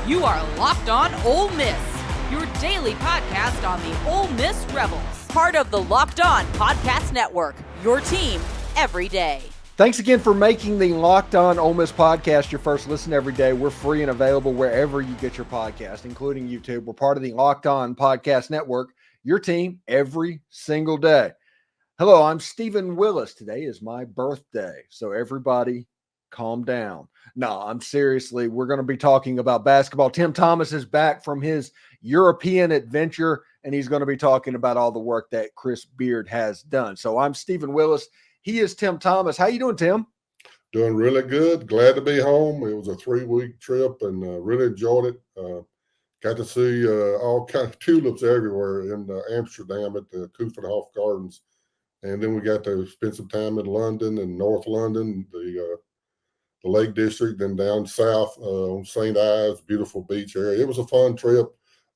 You are Locked On Ole Miss, your daily podcast on the Ole Miss Rebels. Part of the Locked On Podcast Network, your team every day. Thanks again for making the Locked On Ole Miss podcast your first listen every day. We're free and available wherever you get your podcast, including YouTube. We're part of the Locked On Podcast Network, your team every single day. Hello, I'm Stephen Willis. Today is my birthday, so everybody calm down. No, I'm seriously, we're going to be talking about basketball. Tim Thomas is back from his European adventure, and he's going to be talking about all the work that Chris Beard has done. So I'm Stephen Willis. He is Tim Thomas. How you doing, Tim? Doing really good. Glad to be home. It was a 3-week trip and really enjoyed it. Got to see all kinds of tulips everywhere in Amsterdam at the Kufenhof Gardens. And then we got to spend some time in London and North London, the Lake District, then down south on St. Ives, beautiful beach area. It was a fun trip.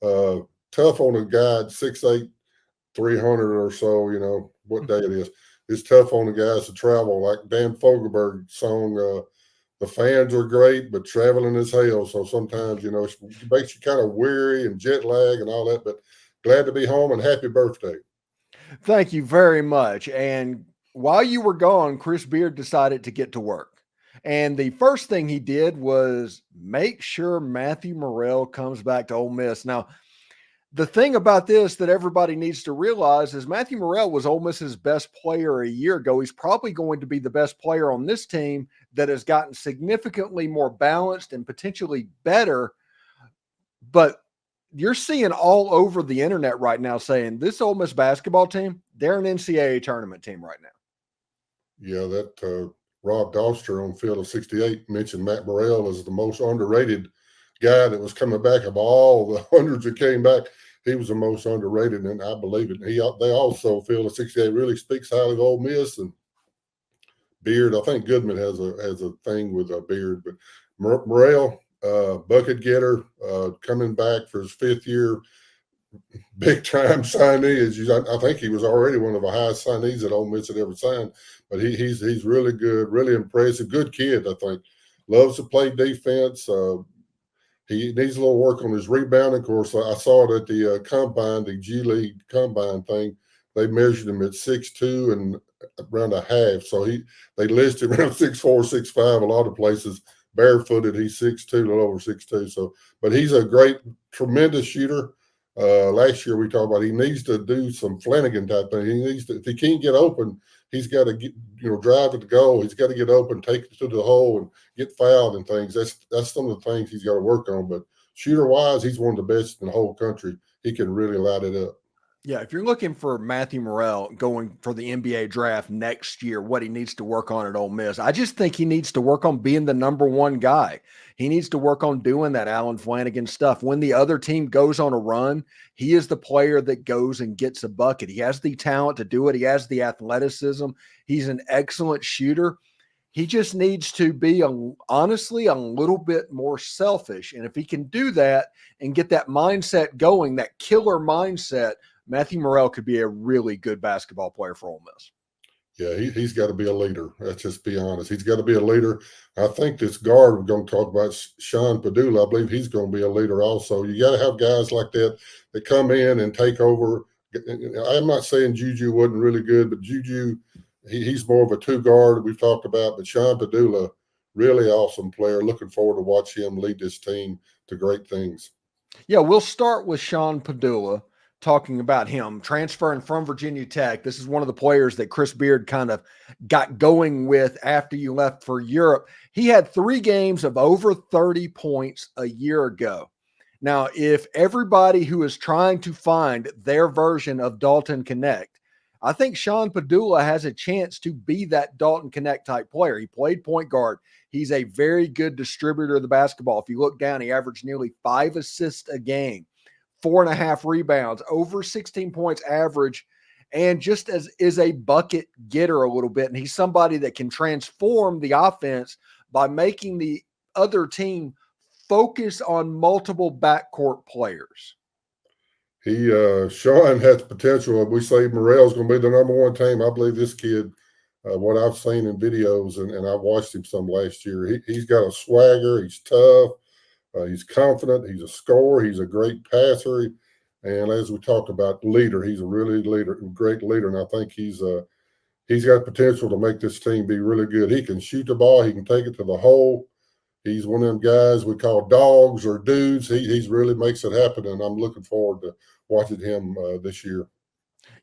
Tough on a guy at 6'8", 300 or so, you know, what day it is. It's tough on the guys to travel. Like Dan Fogelberg song, the fans are great, but traveling is hell. So sometimes, you know, it makes you kind of weary and jet lag and all that. But glad to be home and happy birthday. Thank you very much. And while you were gone, Chris Beard decided to get to work. And the first thing he did was make sure Matthew Murrell comes back to Ole Miss. Now, the thing about this that everybody needs to realize is Matthew Murrell was Ole Miss's best player a year ago. He's probably going to be the best player on this team that has gotten significantly more balanced and potentially better. But you're seeing all over the internet right now saying this Ole Miss basketball team, they're an NCAA tournament team right now. Yeah, that Rob Doster on Field of 68 mentioned Matt Murrell as the most underrated guy that was coming back of all the hundreds that came back. He was the most underrated, and I believe it. They also, Field of 68 really speaks highly of Ole Miss and Beard. I think Goodman has a thing with Beard, but Murrell, bucket getter, coming back for his 5th year, big time signee. I think he was already one of the highest signees that Ole Miss had ever signed. But he's really good, really impressive. Good kid, I think. Loves to play defense. He needs a little work on his rebounding. Of course, I saw it at the combine, the G League combine thing. They measured him at 6'2" and around a half. So they listed around 6'4", 6'5". A lot of places barefooted. He's 6'2", a little over 6'2". So, but he's a great, tremendous shooter. Last year we talked about he needs to do some Flanagan type thing. He needs to, if he can't get open, he's got to get, drive it to goal. He's got to get open, take it to the hole, and get fouled and things. That's some of the things he's got to work on. But shooter wise, he's one of the best in the whole country. He can really light it up. Yeah, if you're looking for Matthew Murrell going for the NBA draft next year, what he needs to work on at Ole Miss, I just think he needs to work on being the number one guy. He needs to work on doing that Alan Flanagan stuff. When the other team goes on a run, he is the player that goes and gets a bucket. He has the talent to do it. He has the athleticism. He's an excellent shooter. He just needs to be, honestly, a little bit more selfish. And if he can do that and get that mindset going, that killer mindset, Matthew Murrell could be a really good basketball player for Ole Miss. Yeah, he's got to be a leader. Let's just be honest. He's got to be a leader. I think this guard we're going to talk about, Sean Padula, I believe he's going to be a leader also. You got to have guys like that come in and take over. I'm not saying Juju wasn't really good, but Juju, he's more of a two-guard we've talked about. But Sean Padula, really awesome player. Looking forward to watch him lead this team to great things. Yeah, we'll start with Sean Padula. Talking about him transferring from Virginia Tech. This is one of the players that Chris Beard kind of got going with after you left for Europe. He had 3 games of over 30 points a year ago. Now, if everybody who is trying to find their version of Dalton Connect, I think Sean Padula has a chance to be that Dalton Connect type player. He played point guard. He's a very good distributor of the basketball. If you look down, he averaged nearly 5 assists a game. 4.5 rebounds, over 16 points average, and just as is a bucket getter a little bit. And he's somebody that can transform the offense by making the other team focus on multiple backcourt players. Sean has potential. We say Murrell's going to be the number one team. I believe this kid, what I've seen in videos, and I watched him some last year, he's got a swagger. He's tough. He's confident. He's a scorer. He's a great passer. And as we talked about, leader. He's a really great leader. And I think he's got potential to make this team be really good. He can shoot the ball. He can take it to the hole. He's one of them guys we call dogs or dudes. He's really makes it happen. And I'm looking forward to watching him this year.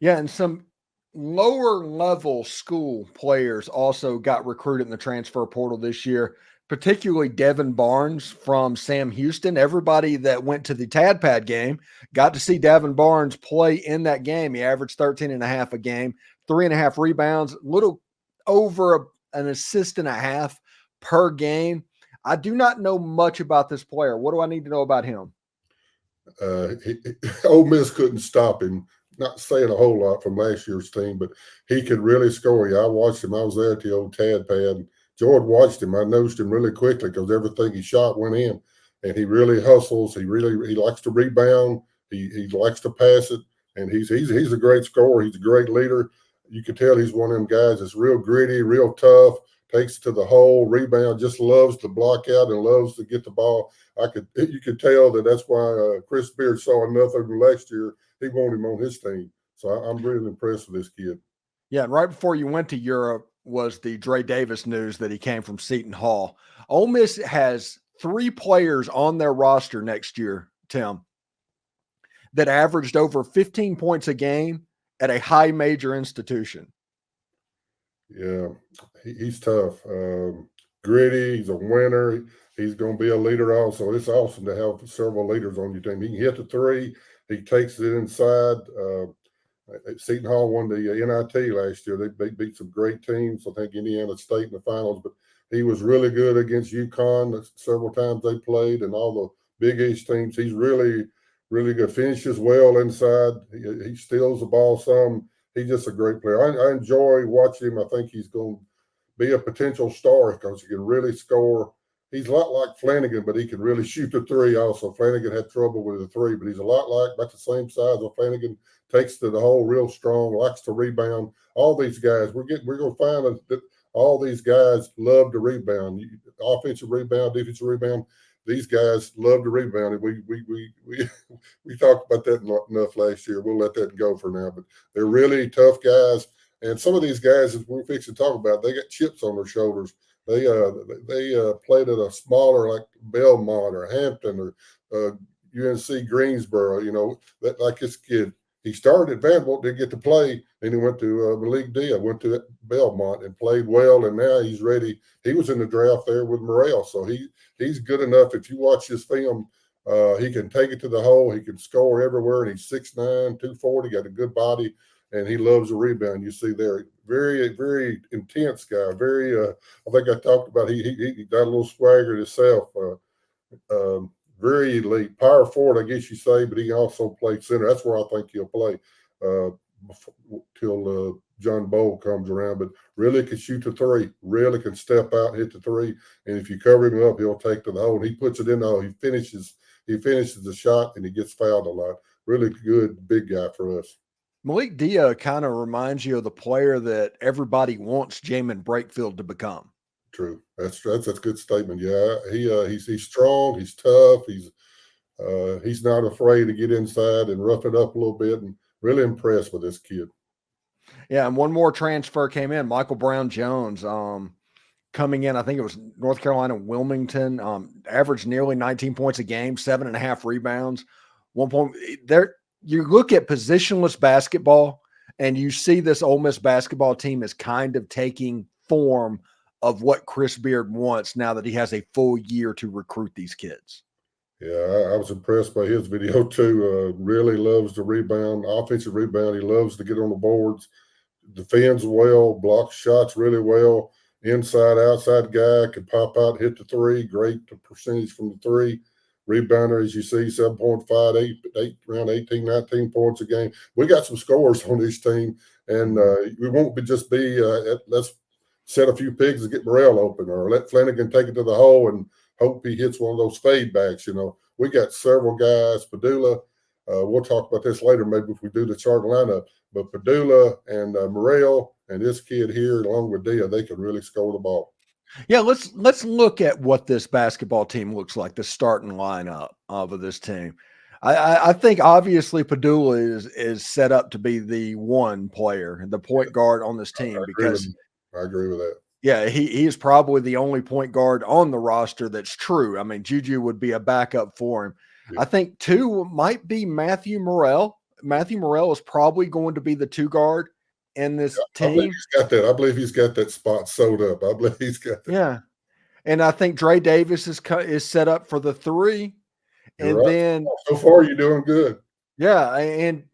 Yeah, and some lower level school players also got recruited in the transfer portal this year, particularly Devin Barnes from Sam Houston. Everybody that went to the Tadpad game got to see Devin Barnes play in that game. He averaged 13.5 a game, 3.5 rebounds, a little over an assist and a half per game. I do not know much about this player. What do I need to know about him? Ole Miss couldn't stop him. Not saying a whole lot from last year's team, but he could really score. Yeah, I watched him. I was there at the old Tadpad. And Jordan watched him. I noticed him really quickly because everything he shot went in, and he really hustles. He likes to rebound. He likes to pass it, and he's a great scorer. He's a great leader. You can tell he's one of them guys that's real gritty, real tough. Takes it to the hole, rebound, just loves to block out and loves to get the ball. You could tell that's why Chris Beard saw enough of him last year. He wanted him on his team. So I'm really impressed with this kid. Yeah, and right before you went to Europe was the Dre Davis news that he came from Seton Hall. Ole Miss has 3 players on their roster next year, Tim, that averaged over 15 points a game at a high major institution. Yeah, he's tough. Gritty. He's a winner. He's going to be a leader also. It's awesome to have several leaders on your team. He can hit the 3. He takes it inside. Seton Hall won the NIT last year. They beat some great teams. I think Indiana State in the finals, but he was really good against UConn several times they played and all the Big East teams. He's really, really good. Finishes well inside. He steals the ball some. He's just a great player. I enjoy watching him. I think he's going to be a potential star because he can really score. He's a lot like Flanagan, but he can really shoot the 3 also. Flanagan had trouble with the 3, but he's a lot like about the same size of Flanagan. Takes to the hole real strong, likes to rebound. All these guys, we're going to find that all these guys love to rebound. Offensive rebound, defensive rebound. These guys love to rebound. And we talked about that enough last year. We'll let that go for now. But they're really tough guys. And some of these guys, as we're fixing to talk about, they got chips on their shoulders. They played at a smaller like Belmont or Hampton or UNC Greensboro. You know, like this kid. He started at Vanderbilt, didn't get to play. Then he went to Malik Dia, went to Belmont and played well. And now he's ready. He was in the draft there with Murrell. So he's good enough. If you watch his film, he can take it to the hole. He can score everywhere. And he's 6'9", 240, got a good body. And he loves the rebound. You see there, very, very intense guy. Very, I think I talked about he got a little swagger himself. Very elite, power forward, I guess you say, but he also played center. That's where I think he'll play till John Bowl comes around. But really can shoot the 3, really can step out, hit the 3, and if you cover him up, he'll take to the hole. And he puts it in the hole. He finishes the shot, and he gets fouled a lot. Really good big guy for us. Malik Dia kind of reminds you of the player that everybody wants Jamin Brakefield to become. True. That's a good statement. Yeah, he's strong. He's tough. He's not afraid to get inside and rough it up a little bit. And really impressed with this kid. Yeah, and one more transfer came in. Michael Brown Jones, coming in. I think it was North Carolina Wilmington. Averaged nearly 19 points a game, 7.5 rebounds, 1 point. There, you look at positionless basketball, and you see this Ole Miss basketball team is kind of taking form of what Chris Beard wants now that he has a full year to recruit these kids. Yeah, I was impressed by his video too. Really loves the rebound, offensive rebound. He loves to get on the boards, defends well, blocks shots really well. Inside, outside guy, can pop out, hit the 3. Great percentage from the 3. Rebounder, as you see, 7.5, around 18, 19 points a game. We got some scores on this team, and we won't just be let's set a few pigs and get Murrell open, or let Flanagan take it to the hole and hope he hits one of those fade backs. You know, we got several guys. Padula, we'll talk about this later, maybe if we do the chart lineup. But Padula and Murrell and this kid here, along with Dia, they can really score the ball. Yeah, let's look at what this basketball team looks like, the starting lineup of this team. I think obviously Padula is set up to be the one player, the point guard on this team because I agree with that. yeah, he is probably the only point guard on the roster that's true. I mean, Juju would be a backup for him. Yeah. I think two might be Matthew Murrell. Matthew Murrell is probably going to be the two guard in this team. I believe he's got that. I believe he's got that spot sewed up. I believe he's got that. Yeah. And I think Dre Davis is set up for the three. You're and right. then So far you're doing good. Yeah, and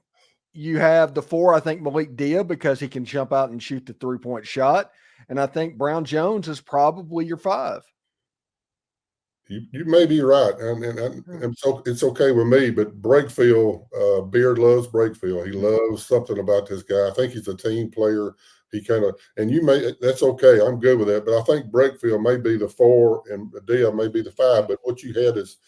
you have the four, I think Malik Dia, because he can jump out and shoot the 3-point shot. And I think Brown Jones is probably your five. You may be right, and so it's okay with me. But Brakefield, Beard loves Brakefield. He loves something about this guy. I think he's a team player. He kind of, and that's okay. I'm good with that. But I think Brakefield may be the four, and Dia may be the five. But what you had is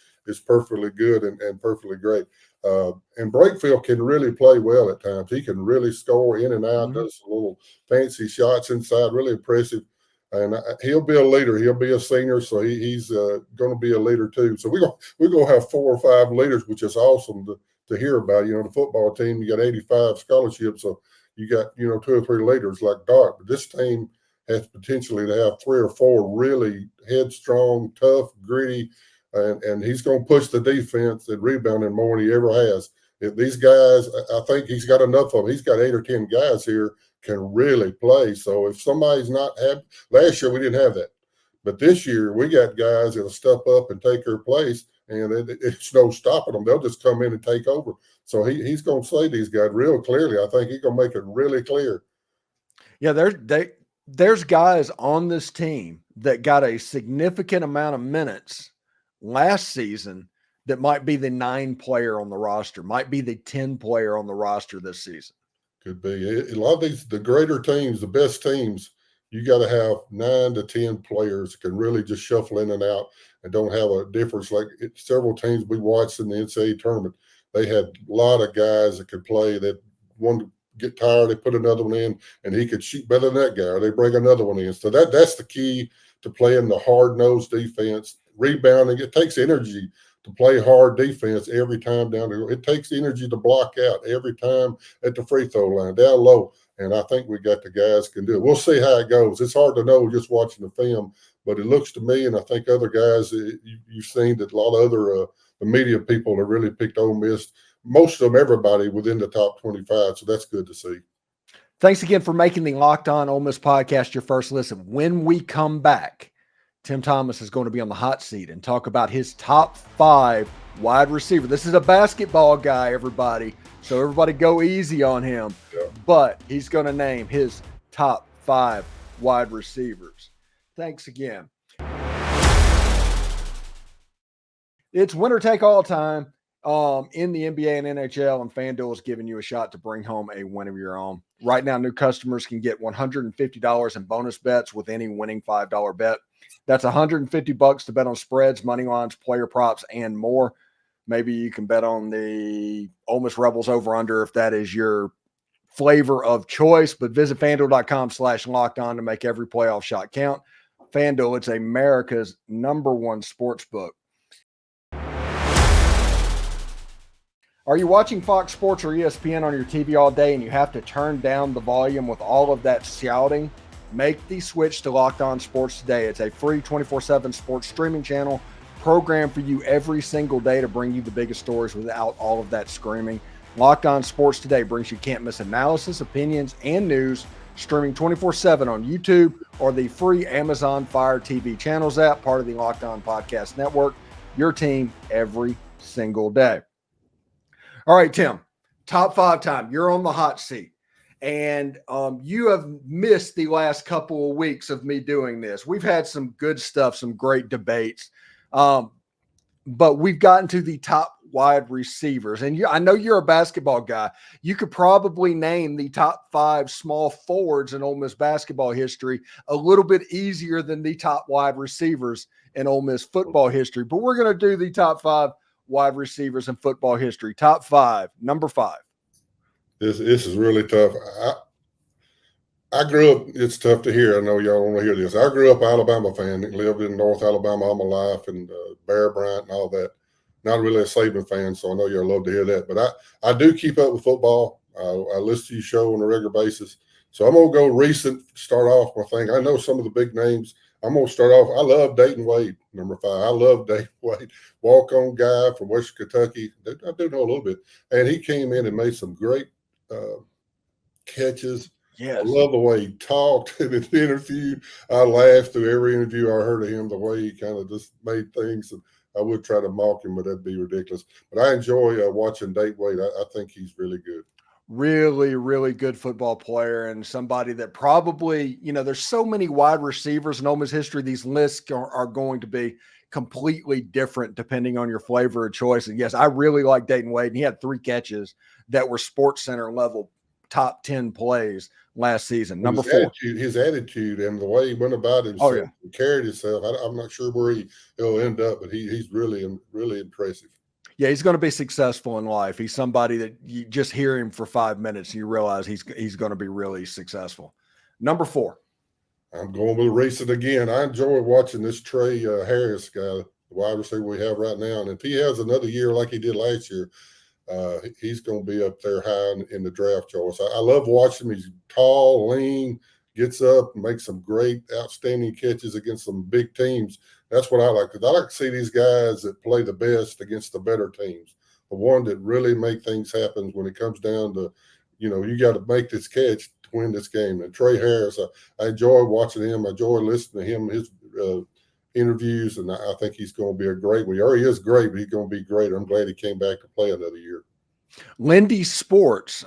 perfectly good and perfectly great. And Brakefield can really play well at times. He can really score in and out. Does some little fancy shots inside. Really impressive. And he'll be a leader. He'll be a senior, so he's going to be a leader too. So we're gonna have 4 or 5 leaders, which is awesome to hear about. You know, the football team, you got 85 scholarships, so you got 2 or 3 leaders like Dart. But this team has potentially to have 3 or 4 really headstrong, tough, gritty, and he's going to push the defense and rebounding more than he ever has. If these guys, I think he's got enough of them. He's got 8 or 10 guys here can really play. So if somebody's not happy, last year we didn't have that, but this year we got guys that'll step up and take their place, and it's no stopping them. They'll just come in and take over. So he's going to say these guys real clearly. I think he's going to make it really clear. Yeah, there's guys on this team that got a significant amount of minutes last season that might be the 9 player on the roster, might be the 10 player on the roster this season. Could be. A lot of the greater teams, the best teams, you got to have 9 to 10 players that can really just shuffle in and out and don't have a difference. Like several teams we watched in the NCAA tournament, they had a lot of guys that could play. That one to get tired, they put another one in, and he could shoot better than that guy, or they bring another one in. So that's the key to playing the hard-nosed defense. Rebounding, it takes energy to play hard defense every time down there. It takes energy to block out every time at the free throw line, down low. And I think we got the guys can do it. We'll see how it goes. It's hard to know just watching the film, but it looks to me, and I think other guys, you've seen that a lot of other the media people have really picked Ole Miss. Most of them, everybody within the top 25. So that's good to see. Thanks again for making the Locked On Ole Miss podcast your first listen. When we come back, Tim Thomas is going to be on the hot seat and talk about his top 5 wide receiver. This is a basketball guy, everybody. So everybody go easy on him. Yeah. But he's going to name his top 5 wide receivers. Thanks again. It's winner take all time in the NBA and NHL, and FanDuel is giving you a shot to bring home a win of your own. Right now, new customers can get $150 in bonus bets with any winning $5 bet. That's $150 to bet on spreads, money lines, player props, and more. Maybe you can bet on the Ole Miss Rebels over-under if that is your flavor of choice. But visit FanDuel.com/lockedon to make every playoff shot count. FanDuel, it's America's #1 sportsbook. Are you watching Fox Sports or ESPN on your TV all day and you have to turn down the volume with all of that shouting? Make the switch to Locked On Sports today. It's a free 24/7 sports streaming channel programmed for you every single day to bring you the biggest stories without all of that screaming. Locked On Sports Today brings you can't-miss analysis, opinions, and news, streaming 24/7 on YouTube or the free Amazon Fire TV channels app, part of the Locked On Podcast Network. Your team every single day. All right, Tim, top 5 time. You're on the hot seat. And you have missed the last couple of weeks of me doing this. We've had some good stuff, some great debates. But we've gotten to the top wide receivers. And I know you're a basketball guy. You could probably name the top 5 small forwards in Ole Miss basketball history a little bit easier than the top wide receivers in Ole Miss football history. But we're going to do the top 5 wide receivers in football history. Top 5, number 5. This is really tough. I grew up, it's tough to hear. I know y'all want to hear this. I grew up Alabama fan, lived in North Alabama all my life, and Bear Bryant and all that. Not really a Saban fan, so I know y'all love to hear that. But I do keep up with football. I listen to your show on a regular basis. So I'm going to go recent, start off my thing. I know some of the big names. I'm going to start off. I love Dayton Wade, number 5. I love Dayton Wade, walk-on guy from Western Kentucky. I do know a little bit. And he came in and made some great catches. Yes. I love the way he talked in the interview. I laughed through every interview I heard of him, the way he kind of just made things. And I would try to mock him, but that'd be ridiculous. But I enjoy watching Dayton Wade. I think he's really good. Really, really good football player, and somebody that probably, there's so many wide receivers in Ole Miss history. These lists are going to be completely different depending on your flavor of choice. And yes, I really like Dayton Wade, and he had 3 catches that were Sports Center level top 10 plays last season. Number 4. His attitude and the way he went about himself and carried himself. I'm not sure where he'll end up, but he's really, really impressive. Yeah, he's going to be successful in life. He's somebody that you just hear him for 5 minutes and you realize he's going to be really successful. Number 4. I'm going with recent again. I enjoy watching this Trey Harris guy, the wide receiver we have right now. And if he has another year like he did last year, he's going to be up there high in the draft choice. I love watching him. He's tall, lean, gets up, and makes some great, outstanding catches against some big teams. That's what I like, because I like to see these guys that play the best against the better teams, the one that really make things happen when it comes down to, you got to make this catch to win this game. And Trey Harris, I enjoy watching him. I enjoy listening to him, his interviews, and I think he's going to be a great one. He already is great, but he's going to be great. I'm glad he came back to play another year. Lindy Sports,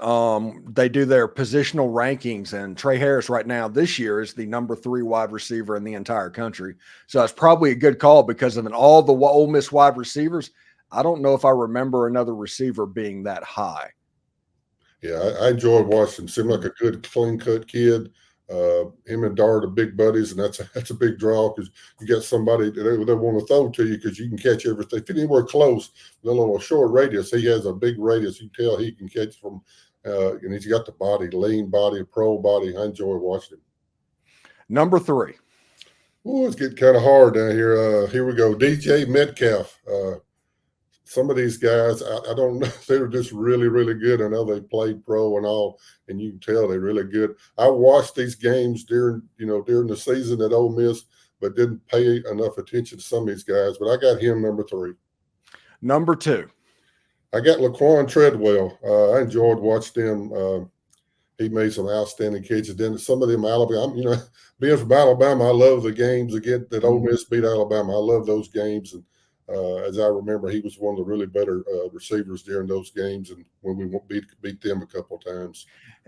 they do their positional rankings, and Trey Harris right now this year is the number 3 wide receiver in the entire country. So it's probably a good call because of all the Ole Miss wide receivers. I don't know if I remember another receiver being that high. Yeah, I enjoyed watching him. Seemed like a good, clean-cut kid. Him and Dart are big buddies, and that's a big draw because you got somebody that they want to throw to you because you can catch everything. If anywhere close, a little short radius, he has a big radius. You can tell he can catch from, and he's got the body, lean body, pro body. I enjoy watching him. Number 3. Oh, it's getting kind of hard down here. Here we go. DJ Metcalf. Some of these guys, I don't know, they were just really, really good. I know they played pro and all, and you can tell they're really good. I watched these games during the season at Ole Miss, but didn't pay enough attention to some of these guys. But I got him number 3. Number 2. I got Laquan Treadwell. I enjoyed watching him. He made some outstanding catches. Then some of them Alabama, being from Alabama, I love the games again that Ole Miss beat Alabama. I love those games. And as I remember, he was one of the really better receivers during those games, and when we beat them a couple of times.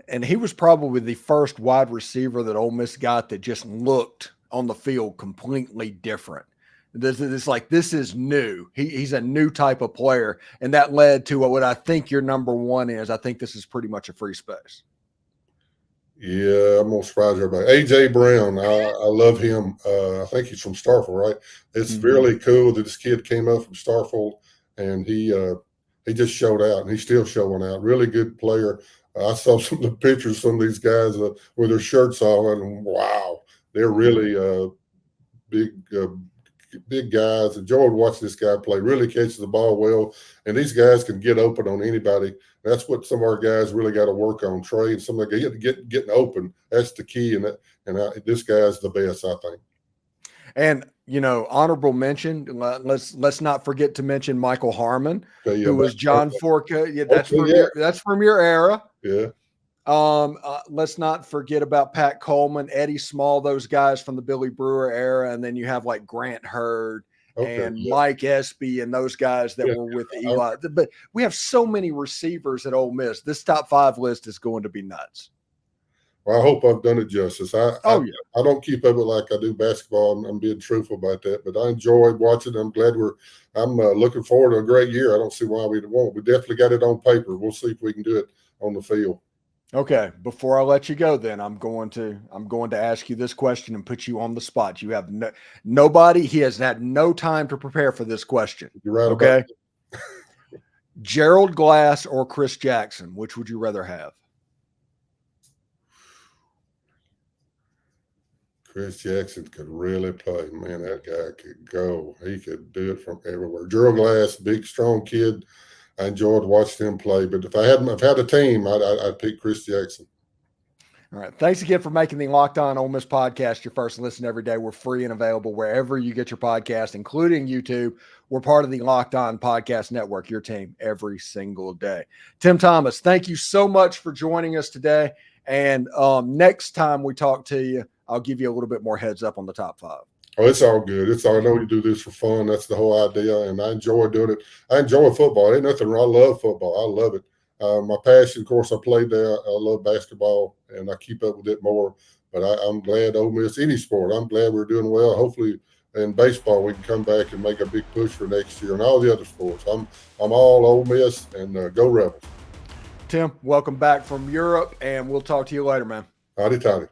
And he was probably the first wide receiver that Ole Miss got that just looked on the field completely different. It's like, this is new. He's a new type of player, and that led to what I think your number 1 is. I think this is pretty much a free space. Yeah, I'm going to surprise everybody. A.J. Brown, I love him. I think he's from Starkville, right? It's really cool that this kid came up from Starkville, and he just showed out, and he's still showing out. Really good player. I saw some of the pictures of some of these guys with their shirts on, and wow, they're really big guys. Enjoyed watching this guy play. Really catches the ball well, and these guys can get open on anybody. That's what some of our guys really got to work on. Trey and some of the guys getting open. That's the key, and this guy's the best, I think. And honorable mention. Let's not forget to mention Michael Harmon, who was John Forca. Yeah, that's from your era. Yeah. Let's not forget about Pat Coleman, Eddie Small, those guys from the Billy Brewer era, and then you have like Grant Hurd and Mike Espy and those guys that were with Eli. But we have so many receivers at Ole Miss. This top 5 list is going to be nuts. Well, I hope I've done it justice. I don't keep up with like I do basketball. I'm being truthful about that, but I enjoy watching. I'm glad I'm looking forward to a great year. I don't see why we won't. We definitely got it on paper. We'll see if we can do it on the field. Okay, before I let you go, then I'm going to ask you this question and put you on the spot. You have nobody. He has had no time to prepare for this question. You're right. Okay. Gerald Glass or Chris Jackson, which would you rather have? Chris Jackson could really play. Man, that guy could go. He could do it from everywhere. Gerald Glass, big, strong kid. I enjoyed watching him play. But if I had a team, I'd pick Chris Jackson. All right. Thanks again for making the Locked On Ole Miss podcast your first listen every day. We're free and available wherever you get your podcast, including YouTube. We're part of the Locked On Podcast Network, your team every single day. Tim Thomas, thank you so much for joining us today. And next time we talk to you, I'll give you a little bit more heads up on the top 5. Oh, it's all good. I know you do this for fun. That's the whole idea, and I enjoy doing it. I enjoy football. Ain't nothing wrong. I love football. I love it. My passion, of course, I played there. I love basketball, and I keep up with it more. But I'm glad Ole Miss, any sport, I'm glad we're doing well. Hopefully in baseball we can come back and make a big push for next year and all the other sports. I'm all Ole Miss, and go Rebels. Tim, welcome back from Europe, and we'll talk to you later, man. Howdy, toddy.